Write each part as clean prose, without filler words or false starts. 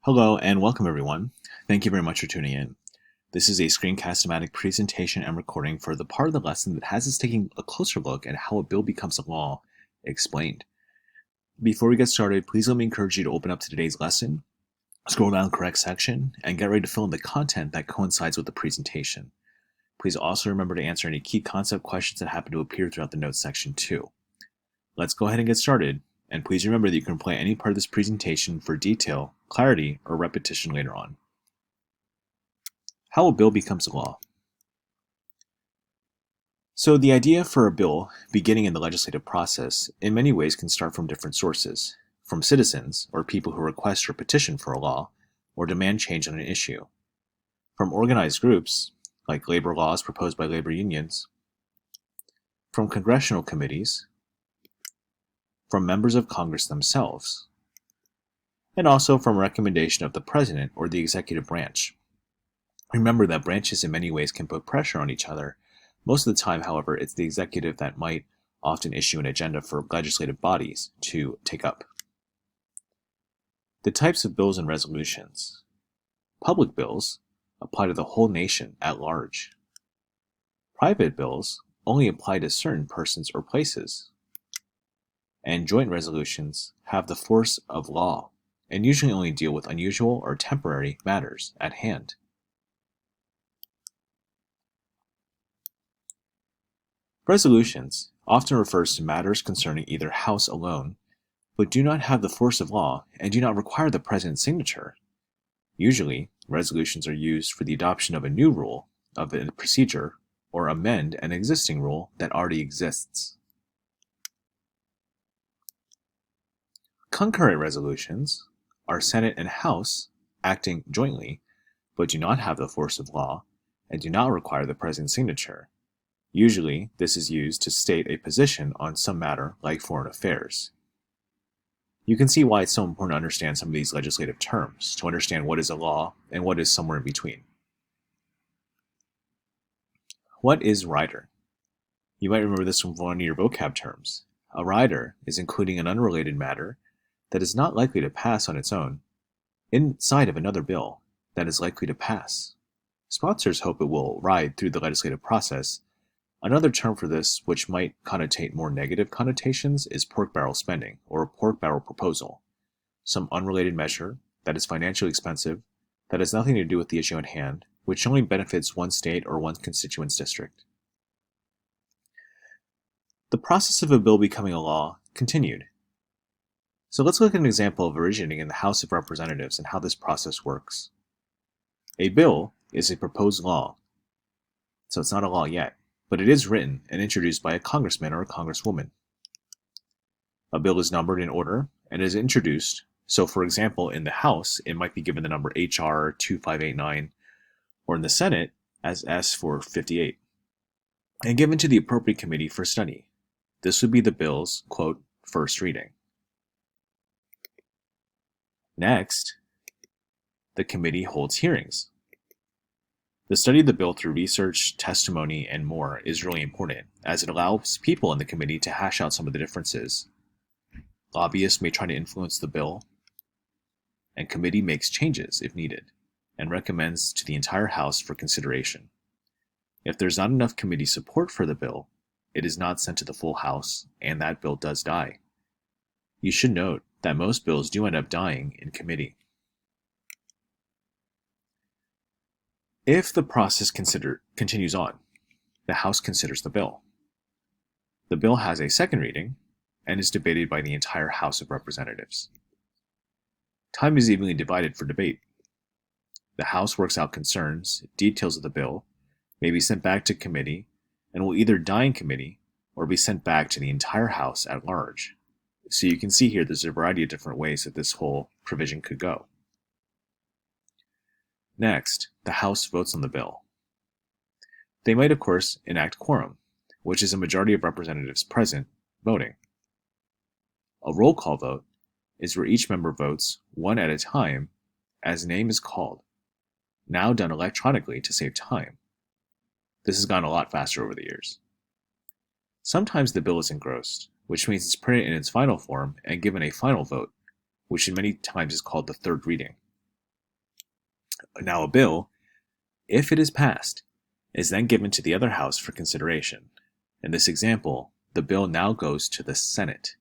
Hello and welcome everyone. Thank you very much for tuning in. This is a screencast-o-matic presentation and recording for the part of the lesson that has us taking a closer look at how a bill becomes a law explained. Before we get started, please let me encourage you to open up to today's lesson, scroll down the correct section, and get ready to fill in the content that coincides with the presentation. Please also remember to answer any key concept questions that happen to appear throughout the notes section too. Let's go ahead and get started. And please remember that you can play any part of this presentation for detail, clarity, or repetition later on. How a bill becomes a law. So the idea for a bill beginning in the legislative process in many ways can start from different sources, from citizens or people who request or petition for a law or demand change on an issue, from organized groups like labor laws proposed by labor unions, from congressional committees, from members of Congress themselves, and also from recommendation of the President or the executive branch. Remember that branches in many ways can put pressure on each other. Most of the time, however, it's the executive that might often issue an agenda for legislative bodies to take up. The types of bills and resolutions. Public bills apply to the whole nation at large. Private bills only apply to certain persons or places. And joint resolutions have the force of law and usually only deal with unusual or temporary matters at hand. Resolutions often refers to matters concerning either House alone, but do not have the force of law and do not require the President's signature. Usually, resolutions are used for the adoption of a new rule of a procedure or amend an existing rule that already exists. Concurrent resolutions are Senate and House acting jointly, but do not have the force of law and do not require the President's signature. Usually, this is used to state a position on some matter like foreign affairs. You can see why it's so important to understand some of these legislative terms, to understand what is a law and what is somewhere in between. What is rider? You might remember this from one of your vocab terms. A rider is including an unrelated matter that is not likely to pass on its own inside of another bill that is likely to pass. Sponsors hope it will ride through the legislative process. Another term for this, which might connotate more negative connotations, is pork barrel spending or a pork barrel proposal, some unrelated measure that is financially expensive, that has nothing to do with the issue at hand, which only benefits one state or one constituent's district. The process of a bill becoming a law continued. So let's look at an example of originating in the House of Representatives and how this process works. A bill is a proposed law, so it's not a law yet, but it is written and introduced by a congressman or a congresswoman. A bill is numbered in order and is introduced, so for example in the House it might be given the number HR 2589, or in the Senate as S 458, and given to the appropriate committee for study. This would be the bill's, quote, first reading. Next, the committee holds hearings. The study of the bill through research, testimony, and more is really important, as it allows people in the committee to hash out some of the differences. Lobbyists may try to influence the bill, and committee makes changes if needed, and recommends to the entire House for consideration. If there's not enough committee support for the bill, it is not sent to the full House, and that bill does die. You should note that most bills do end up dying in committee. If the process continues on, the House considers the bill. The bill has a second reading and is debated by the entire House of Representatives. Time is evenly divided for debate. The House works out concerns, details of the bill, may be sent back to committee, and will either die in committee or be sent back to the entire House at large. So you can see here there's a variety of different ways that this whole provision could go. Next, the House votes on the bill. They might, of course, enact quorum, which is a majority of representatives present voting. A roll call vote is where each member votes one at a time as name is called, now done electronically to save time. This has gone a lot faster over the years. Sometimes the bill is engrossed, which means it's printed in its final form and given a final vote, which in many times is called the third reading. Now, a bill, if it is passed, is then given to the other house for consideration. In this example, the bill now goes to the Senate.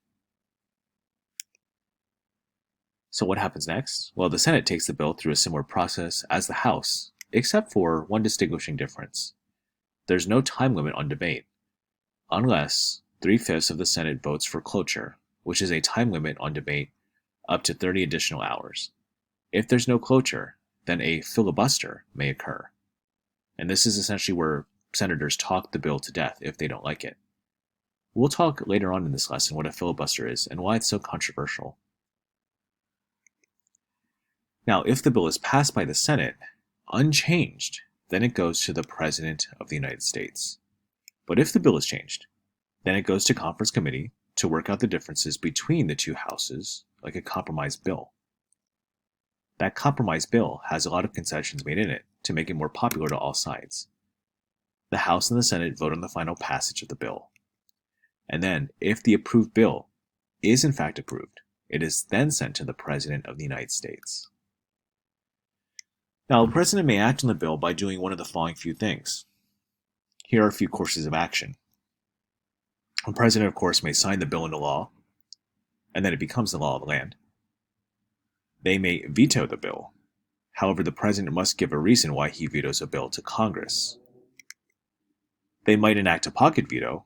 So what happens next? Well, the Senate takes the bill through a similar process as the House, except for one distinguishing difference. There's no time limit on debate, unless 3/5 of the Senate votes for cloture, which is a time limit on debate up to 30 additional hours. If there's no cloture, then a filibuster may occur. And this is essentially where senators talk the bill to death if they don't like it. We'll talk later on in this lesson what a filibuster is and why it's so controversial. Now, if the bill is passed by the Senate, unchanged, then it goes to the President of the United States. But if the bill is changed, then it goes to conference committee to work out the differences between the two houses, like a compromise bill. That compromise bill has a lot of concessions made in it to make it more popular to all sides. The House and the Senate vote on the final passage of the bill. And then, if the approved bill is in fact approved, it is then sent to the President of the United States. Now, the President may act on the bill by doing one of the following few things. Here are a few courses of action. The President, of course, may sign the bill into law, and then it becomes the law of the land. They may veto the bill. However, the President must give a reason why he vetoes a bill to Congress. They might enact a pocket veto,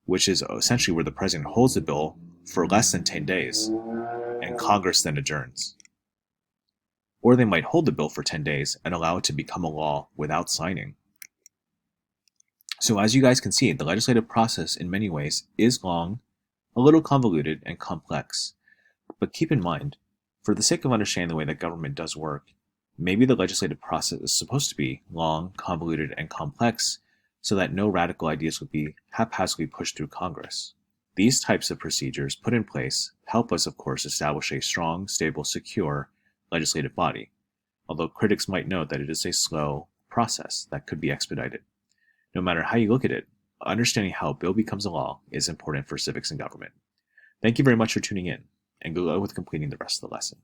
which is essentially where the President holds the bill for less than 10 days, and Congress then adjourns. Or they might hold the bill for 10 days and allow it to become a law without signing. So as you guys can see, the legislative process in many ways is long, a little convoluted, and complex. But keep in mind, for the sake of understanding the way that government does work, maybe the legislative process is supposed to be long, convoluted, and complex so that no radical ideas would be haphazardly pushed through Congress. These types of procedures put in place help us, of course, establish a strong, stable, secure legislative body, although critics might note that it is a slow process that could be expedited. No matter how you look at it, understanding how a bill becomes a law is important for civics and government. Thank you very much for tuning in, and good luck with completing the rest of the lesson.